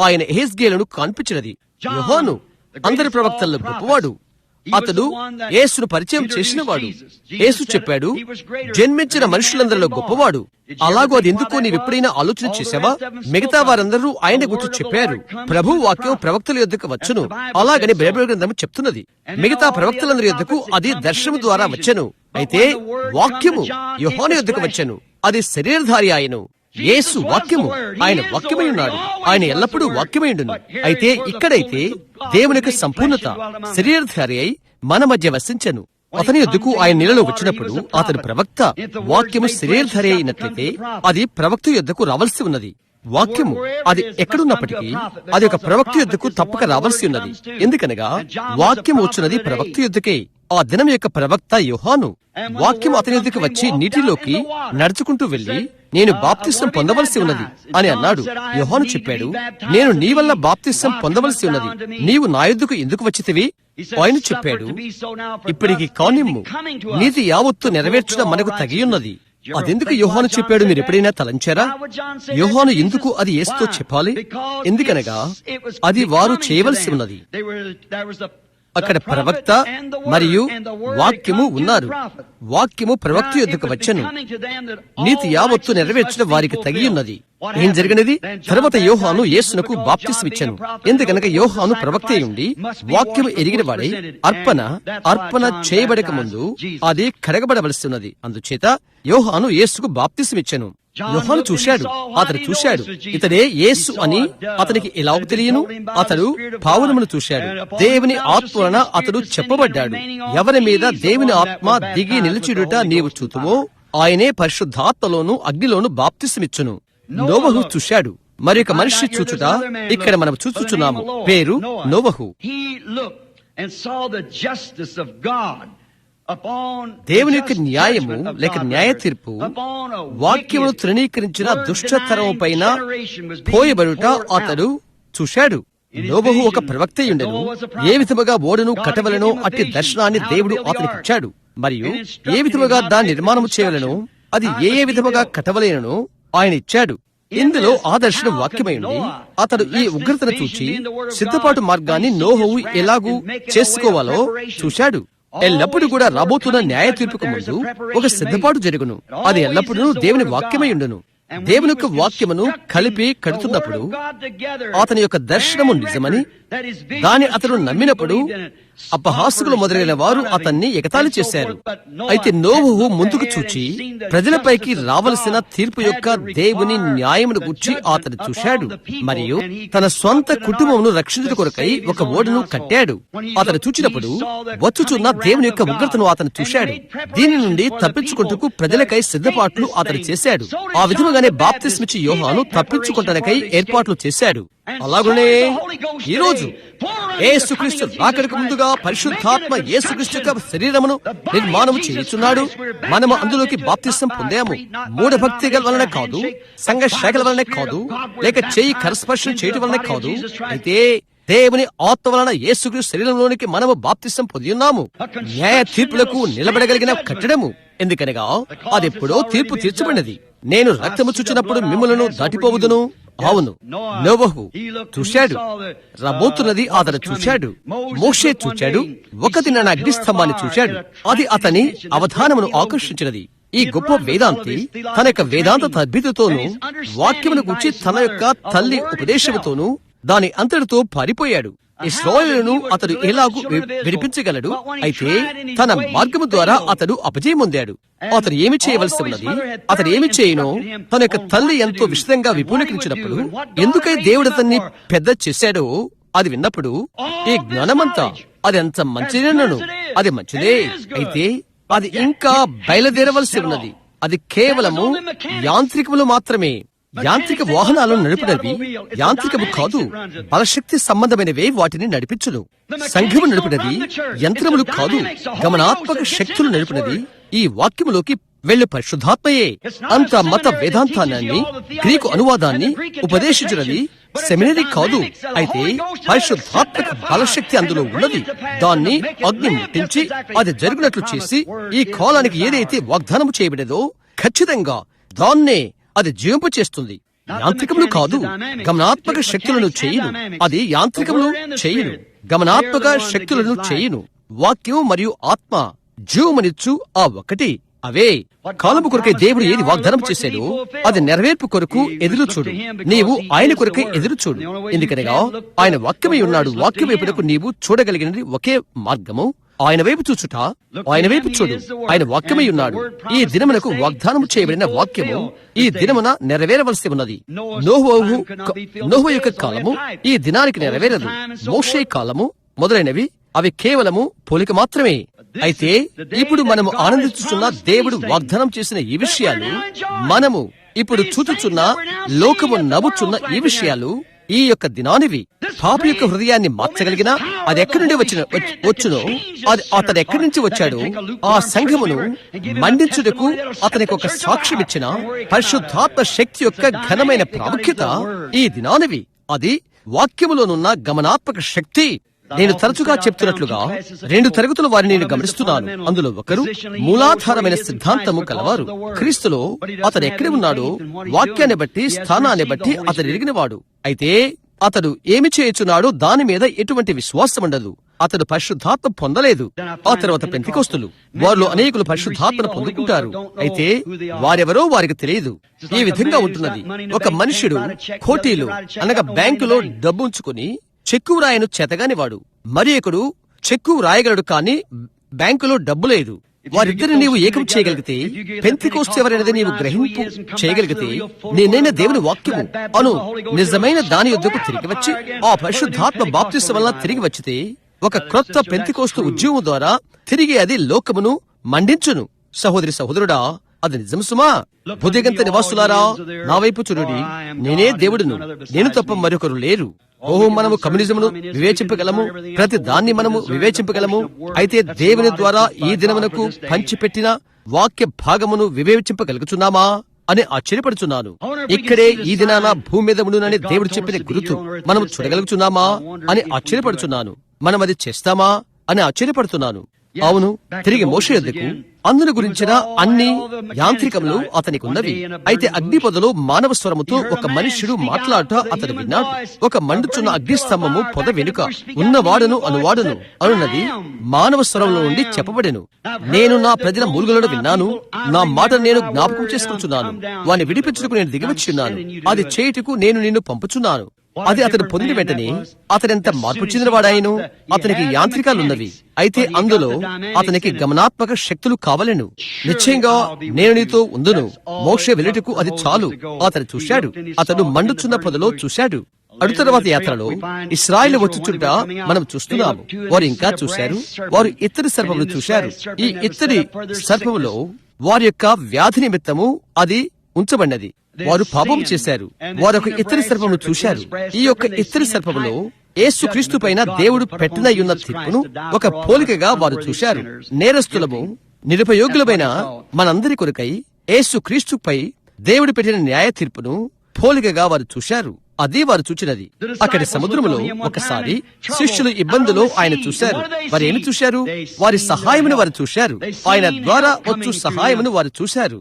ఆయన యెహెజ్కేలును కనిపించినది. యోహాను అందరి ప్రవక్తల్లో గొప్పవాడు. అతడు యేసును పరిచయం చేసినవాడు. యేసు చెప్పాడు, జన్మించిన మనుషులందరిలో గొప్పవాడు. అలాగూ అది ఎందుకో నీవెప్పుడైనా ఆలోచన చేశావా? మిగతా వారందరూ ఆయన గురించి చెప్పారు, ప్రభు వాక్యం ప్రవక్తల యొద్దకు వచ్చును. అలాగని బైబిల్ గ్రంథం చెప్తున్నది. మిగతా ప్రవక్తలందరి యొద్దకు అది దర్శనము ద్వారా వచ్చెను. అయితే వాక్యము యోహాను యొద్దకు వచ్చెను. అది శరీరధారి ఆయను. యేసు వాక్యము, ఆయన వాక్యమై ఉన్నాడు. ఆయన ఎల్లప్పుడూ వాక్యమై ఉండును. అయితే ఇక్కడైతే దేవునికి సంపూర్ణత శరీరధారి అయి మన మధ్య వసించెను. అతని యొద్దకు ఆయన నీళ్ళలో వచ్చినప్పుడు అతడు ప్రవక్త. వాక్యము శరీరధారి అయినట్లయితే అది ప్రవక్త యొద్దకు రావలసి ఉన్నది. వాక్యము అది ఎక్కడున్నప్పటికీ అది ఒక ప్రవక్త యొద్దకు తప్పక రావలసి ఉన్నది. ఎందుకనగా వాక్యం వచ్చినది ప్రవక్త యొద్దకే. ఆ దినం యొక్క ప్రవక్త యోహాను. వాక్యం అతని యొద్దకు వచ్చి నీటిలోకి నడుచుకుంటూ వెళ్లి, నేను బాప్తిసం పొందవలసి ఉన్నది అని అన్నాడు. యోహాను చెప్పాడు, నేను నీ వల్ల బాప్తిసం పొందవలసి ఉన్నది, నీవు నా యొద్దకు ఎందుకు వచ్చితివి? ఆయన చెప్పాడు, ఇప్పటికి కానిమ్ము, నీతి యావత్తు నెరవేర్చడం మనకు తగియున్నది. అదెందుకు యోహాను చెప్పాడు? మీరు ఎప్పుడైనా తలంచారా? యోహాను ఎందుకు అది యేసుతో చెప్పాలి? ఎందుకనగా అది వారు చేయవలసి ఉన్నది. అక్కడ ప్రవక్త మరియు వాక్యము ఉన్నారు. వాక్యము ప్రవక్త యొద్దకు వచ్చెను. నీతి యావత్తు నెరవేర్చడం వారికి తగి ఉన్నది. ఏం జరిగినది? తర్వాత యోహాను యేసునకు బాప్తిసమిచ్చెను. ఎందుకనగా యోహాను ప్రవక్త ఉండి వాక్యము ఎరిగిన వాడై అర్పణ చేయబడక ముందు అది కడగబడవలసి ఉన్నది. అందుచేత యోహాను యేసుకు బాప్తిసమిచ్చెను. యోహాను చూశాడు, అతడు చూశాడు, ఇతడే యేసు అని అతనికి ఎలాగ తెలియను? అతడు పావురమును చూశాడు. దేవుని ఆత్మన అతడు చెప్పబడ్డాడు. ఎవరి మీద దేవుని ఆత్మ దిగి నిలిచిడుట నీవు చూతువో ఆయనే పరిశుద్ధాత్మలోను అగ్నిలోను బాప్తిసమిచ్చును. నోవహు చూశాడు. మరి ఒక మనిషి చూచుట ఇక్కడ మనం చూచుచున్నాము. పేరు నోవహు. దేవుని యొక్క న్యాయము లేక న్యాయ తీర్పు వాక్యమును తృణీకరించిన దుష్టతరము పైన పోయబడుట అతడు చూశాడు. నోవహు ఒక ప్రవక్తయుండెను. ఏ విధముగా ఓడను కట్టవలనో అట్టి దర్శనాన్ని దేవుడు అతనికి ఇచ్చాడు. మరియు ఏ విధముగా దాన్ని నిర్మాణము చేయవలనో, అది ఏ విధముగా కట్టవలేనో ఆయన ఇచ్చాడు. ఇందులో ఆ దర్శనం వాక్యమైంది. అతడు ఈ ఉగ్రతను చూచి సిద్ధపాటు మార్గాన్ని నోవహు ఎలాగూ చేసుకోవాలో చూశాడు. ఎల్లప్పుడూ కూడా రాబోతున్న న్యాయ తీర్పుకు ముందు ఒక సిద్ధపాటు జరుగును. అది ఎల్లప్పుడూ దేవుని వాక్యమై ఉండును. దేవుని యొక్క వాక్యమును కలిపి కడుతున్నప్పుడు అతని యొక్క దర్శనము నిజమని దాని అతను నమ్మినప్పుడు అపహాసకులు మొదలైన వారు అతన్ని ఎగతాళి చేశారు. అయితే నోవహు ముందుకు చూచి ప్రజలపైకి రావలసిన తీర్పు యొక్క దేవుని న్యాయమును గురించి అతను చూశాడు. మరియు తన స్వంత కుటుంబమును రక్షించుట కొరకై ఒక ఓడను కట్టాడు. అతను చూచినప్పుడు వచ్చుచున్న దేవుని యొక్క ఉగ్రతను అతను చూశాడు. దీని నుండి తప్పించుకుంటూ ప్రజలకై సిద్ధపాట్లు అతను చేశాడు. ఆ విధముగానే బాప్తిస్మిచ్చి యోహాను తప్పించుకుంటానికై ఏర్పాట్లు చేశాడు. అలాగనే ఈ రోజు యేసుక్రీస్తు రాకడకు ముందుగా పరిశుద్ధాత్మ యేసుక్రీస్తు యొక్క శరీరమును నిర్మాణము చేయుచున్నాడు. మనము అందులోకి బాప్తిసం పొందాము. మూఢభక్తి వలన కాదు, సంఘ శాఖల వలన కాదు, లేక చేయి కరస్పర్శం చేయటం వలన కాదు. అయితే దేవుని ఆత్మ వలన యేసుక్రీస్తు శరీరంలోనికి మనము బాప్తిసం పొంది ఉన్నాము. న్యాయ తీర్పులకు నిలబడగలిగిన కట్టడము. ఎందుకనగా అదెప్పుడో తీర్పు తీర్చబడినది. నేను రక్తము చూచినప్పుడు మిమ్మలను దాటిపోవుదును. అవును, నోవహు చూశాడు. రాబోతున్నది అతను చూశాడు. మోషే చూశాడు. ఒక దినాన అగ్నిస్తంభాన్ని చూశాడు. అది అతని అవధానమును ఆకర్షించినది. ఈ గొప్ప వేదాంతి తన యొక్క వేదాంత తద్భితతోనూ వాక్యమును గురించి తన యొక్క తల్లి ఉపదేశముతోనూ దాని అంతటితో పారిపోయాడు. ఇశ్రాయేలును అతడు ఎలాగూ విడిపించగలడు. అయితే తన మార్గము ద్వారా అతడు అపజయం పొందాడు. అతడు ఏమి చేయవలసి ఉన్నది? అతడు ఏమి చేయనో తన యొక్క తల్లి ఎంతో విశదంగా విపూలీకరించినప్పుడు, ఎందుకై దేవుడు అతన్ని పెద్ద చేశాడో అది విన్నప్పుడు ఈ జ్ఞానమంతా అది అంత మంచిదేనను. అది మంచిదే. అయితే అది ఇంకా బయలుదేరవలసి ఉన్నది. అది కేవలము యాంత్రికములు మాత్రమే. యాంత్రిక వాహనాలను నడుపునవి యాంత్రికము కాదు, బలశక్తి సంబంధమైనవే వాటిని నడిపించును. సంఘము నడుపునది యంత్రములు కాదు, గమనాత్మక శక్తులు నడుపునది ఈ వాక్యములోకి వెళ్ళు పరిశుద్ధాత్మయే. అంత మత వేదాంతాన్ని, గ్రీకు అనువాదాన్ని ఉపదేశించినది సెమినరీ కాదు. అయితే పరిశుద్ధాత్మక బలశక్తి అందులో ఉన్నది. దాన్ని అగ్ని ముట్టించి అది జరుగునట్లు చేసి ఈ కాలానికి ఏదైతే వాగ్దానము చేయబడేదో ఖచ్చితంగా దాన్నే అది జీవింప చేస్తుంది. యాంత్రికములు కాదు, గమనాత్మక శక్తులను చేయును. అది యాంత్రికములు చేయును, గమనాత్మక శక్తులను చేయును. వాక్యం మరియు ఆత్మ జీవమునిచ్చు ఆ ఒకటి. అవే కాలము కొరకై దేవుడు ఏది వాగ్దానం చేశాడో అది నెరవేర్పు కొరకు ఎదురు చూడు. నీవు ఆయన కొరకై ఎదురు చూడు. ఎందుకనగా ఆయన వాక్యమై ఉన్నాడు. వాక్యం వైపునకు నీవు చూడగలిగినది ఒకే మార్గము ఆయన వైపు చూచుట. ఆయన వైపు చూడు. ఆయన వాక్యమై ఉన్నాడు. ఈ దినమునకు వాగ్దానం చేయబడిన వాక్యము ఈ దినమున నెరవేరవలసి ఉన్నది. నోహు యొక్క కాలము ఈ దినానికి నెరవేరదు. మోషే కాలము మొదలైనవి అవి కేవలము పోలిక మాత్రమే. అయితే ఇప్పుడు మనము ఆనందించుచున్న దేవుడు వాగ్దానం చేసిన ఈ విషయాలు, మనము ఇప్పుడు చూచుచున్న లోకము నవ్వుచున్న ఈ విషయాలు ఈ యొక్క దినానివి. పాప యొక్క హృదయాన్ని మార్చగలిగిన అది ఎక్కడి నుండి వచ్చునో అది అతడు ఎక్కడి నుంచి వచ్చాడో ఆ సంఘమును మండించుటకు అతనికి ఒక సాక్ష్యం ఇచ్చిన పరిశుద్ధాత్మ శక్తి యొక్క ఘనమైన ప్రాముఖ్యత ఈ దినానివి. అది వాక్యములోనున్న గమనాత్మక శక్తి. నేను తరచుగా చెప్తున్నట్లుగా 2 తరగతుల వారిని నేను గమనిస్తున్నాను. అందులో ఒకరు మూలాధారమైన సిద్ధాంతము కలవారు. క్రీస్తులో అతడు ఎక్కడి ఉన్నాడో వాక్యాన్ని బట్టి, స్థానాన్ని బట్టి అతడు ఎరిగినవాడు. అయితే అతడు ఏమి చేయుచున్నాడో దాని మీద ఎటువంటి విశ్వాసం ఉండదు. అతడు పరిశుద్ధాత్మ పొందలేదు. ఆ తర్వాత పెంతెకొస్తలు వారిలో అనేకులు పరిశుద్ధాత్మను పొందుకుంటారు. అయితే వారెవరో వారికి తెలియదు. ఈ విధంగా ఉంటున్నది. ఒక మనుష్యుడు కోటీలు అనగా బ్యాంకులో డబ్బు ఉంచుకుని చెక్కు వ్రాయను చేతగానివాడు. మరి ఒకడు చెక్కు వ్రాయగలడు, కానీ బ్యాంకులో డబ్బు లేదు. వారిద్దరిని నీవు ఏకం చేయగలిగితే, పెంతెకొస్తు ఎవరైనది నీవు గ్రహింపు చేయగలిగితే, నేనైనా దేవుని వాక్యము అను నిజమైన దాని యొద్దకు తిరిగి వచ్చి ఆ పరిశుద్ధాత్మ బాప్తిస్మం వలన తిరిగి వచ్చితే ఒక క్రొత్త పెంతెకొస్తు ఉద్యమం ద్వారా తిరిగి అది లోకమును మండించును. సహోదరి సహోదరుడా, అది నిజం సుమా. బుద్ధిగంత నివాసులారా, నా వైపు చూడుడి. నేనే దేవుడును, నేను తప్ప మరొకరు లేరు. మనము కమ్యూనిజమును వివేచింపగలము, ప్రతి దాన్ని మనము వివేచింపగలము. అయితే దేవుని ద్వారా ఈ దినమునకు పంచిపెట్టిన వాక్య భాగమును వివేచింపగలుగుచున్నామా అని ఆశ్చర్యపడుచున్నాను. ఇక్కడే ఈ దినాన భూమి మీద ఉండునని దేవుడు చెప్పిన గురుతు మనము చూడగలుగుచున్నామా అని ఆశ్చర్యపడుచున్నాను. మనం అది చేస్తామా అని ఆశ్చర్యపడుతున్నాను. అవును, తిరిగి మోషే యొద్దకు అందును గురించిన అన్ని యాంత్రికములు అతనికి ఉన్నవి. అయితే అగ్ని పొదలో మానవ స్వరముతో ఒక మనుష్యుడు మాట్లాడుట అతడు విన్నాడు. ఒక మండుచున్న అగ్నిస్తంభము పొద వెనుక ఉన్నవాడను అనువాడను అనున్నది మానవ స్వరంలో నుండి చెప్పబడెను. నేను నా ప్రజల మూలుగులను విన్నాను, నా మాట నేను జ్ఞాపకం చేసుకుంటున్నాను. వాని విడిపించుటకు నేను దిగివచ్చున్నాను. అది చేయుటకు నేను నిన్ను పంపుచున్నాను. అది అతడు పొందిన వెంటనే అతడెంత మార్పు చెందినవాడాయను. అతనికి యాంత్రికాలున్నవి, అయితే అందులో అతనికి గమనాత్మక శక్తులు కావలెను. నిశ్చయంగా నేను నీతో ఉందును. మోషే వెళ్ళుటకు అది చాలు. అతడు చూశాడు. అతడు మండుచున్న పొదలో చూశాడు. అడు తర్వాత యాత్రలో ఇశ్రాయేలు వచ్చుచుంట మనం చూస్తున్నాము. వారు ఇంకా చూశారు. వారు ఇత్తడి సర్పమును చూశారు. ఈ ఇత్తడి సర్పములో వారి యొక్క వ్యాధి నిమిత్తము అది ఉంచబడినది. వారు పాపం చేశారు. వారు ఒక ఇత్తడి సర్పమును చూశారు. ఈ యొక్క ఇత్తడి సర్పములో యేసు క్రీస్తు పైన దేవుడు పెట్టినయున్న తీర్పును ఒక పోలికగా వారు చూశారు. నేరస్తులము, నిరుపయోగులమైన మనందరి కొరకై యేసు క్రీస్తుపై దేవుడు పెట్టిన న్యాయ తీర్పును పోలికగా వారు చూశారు. అది వారు చూచినది. అక్కడి సముద్రములో ఒకసారి శిష్యులు ఇబ్బందులో ఆయన చూశారు. వారు ఏమి చూశారు? వారి సహాయమును వారు చూశారు. ఆయన ద్వారా వచ్చు సహాయమును వారు చూశారు.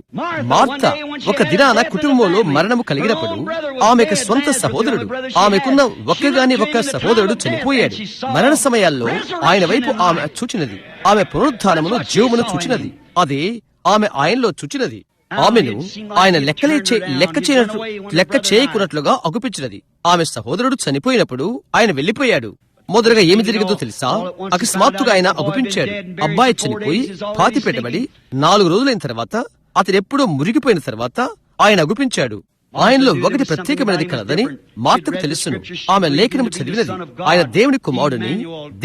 మార్త ఒక దినాన కుటుంబంలో మరణము కలిగినప్పుడు ఆమెకు సొంత సహోదరుడు, ఆమెకున్న ఒక్కగాని ఒక్క సహోదరుడు చనిపోయాడు. మరణ సమయాల్లో ఆయన వైపు ఆమె చూచినది. ఆమె పునరుద్ధానమును, జీవమును చూచినది. అది ఆమె ఆయనలో చూచినది. ఆమెను ఆయన లెక్క చేయకున్నట్లుగా అగుపించినది. ఆమె సహోదరుడు చనిపోయినప్పుడు ఆయన వెళ్లిపోయాడు. మొదలుగా ఏమి జరిగిందో తెలుసా? అకస్మాత్తుగా ఆయన అగుపించాడు. అబ్బాయి చనిపోయి పాతి పెట్టబడి 4 రోజులైన తర్వాత, అతడెప్పుడో మురిగిపోయిన తర్వాత ఆయన అగుపించాడు. ఆయనలో ఒకటి ప్రత్యేకమైనది కలదని మార్తకు తెలుసును. ఆమె లేఖనము చదివినది. ఆయన దేవుని కుమారుడని,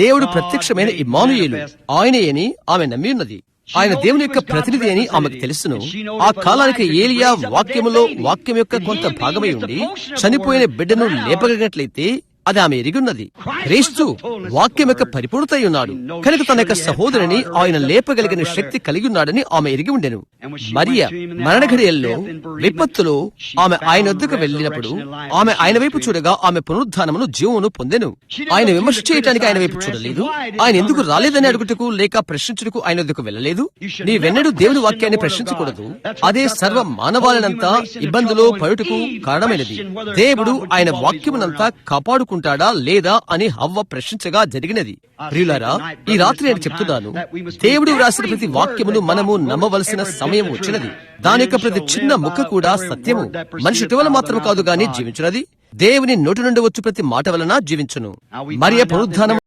దేవుడు ప్రత్యక్షమైన ఇమ్మానుయేలు ఆయనే అని ఆమె నమ్మి ఉన్నది. ఆయన దేవుని యొక్క ప్రతినిధి అని ఆమెకు తెలుసును. ఆ కాలానికి ఏలియా వాక్యం యొక్క కొంత భాగమై ఉండి చనిపోయిన బిడ్డను లేపగలిగినట్లయితే అది ఆమె ఎరిగున్నది. క్రీస్తు వాక్యం యొక్క పరిపూర్ణత అయి ఉన్నాడు కనుక తన యొక్క సహోదరిని ఆయన లేపగలిగిన శక్తి కలిగి ఉన్నాడని ఆమె ఎరిగి ఉండెను. మరియ మరణ ఘడియల్లో విపత్తులో ఆమె ఆయన వద్దకు వెళ్ళినప్పుడు ఆమె ఆయన వైపు చూడగా ఆమె పునరుద్ధానమును జీవమును పొందెను. ఆయన విమర్శ చేయటానికి ఆయన వైపు చూడలేదు. ఆయన ఎందుకు రాలేదని అడుగుటకు లేక ప్రశ్నించుటకు ఆయన వద్దకు వెళ్ళలేదు. నీవెన్నడూ దేవుని వాక్యాన్ని ప్రశ్నించకూడదు. అదే సర్వ మానవాళనంతా ఇబ్బందులో పడుటకు కారణమైనది. దేవుడు ఆయన వాక్యమునంతా కాపాడుకుంటాడా లేదా అని హవ్వ ప్రశ్నించగా జరిగినది. ప్రియులారా, ఈ రాత్రి నేను చెప్తున్నాను, దేవుడు వ్రాసిన ప్రతి వాక్యమును మనము నమ్మవలసిన సమయం వచ్చినది. దాని యొక్క ప్రతి చిన్న ముక్క కూడా సత్యము. మనిషి ఇటీవల మాత్రం కాదు గాని జీవించినది దేవుని నోటి నుండి వచ్చు ప్రతి మాట వలన జీవించును. మరియ పునరుద్ధానం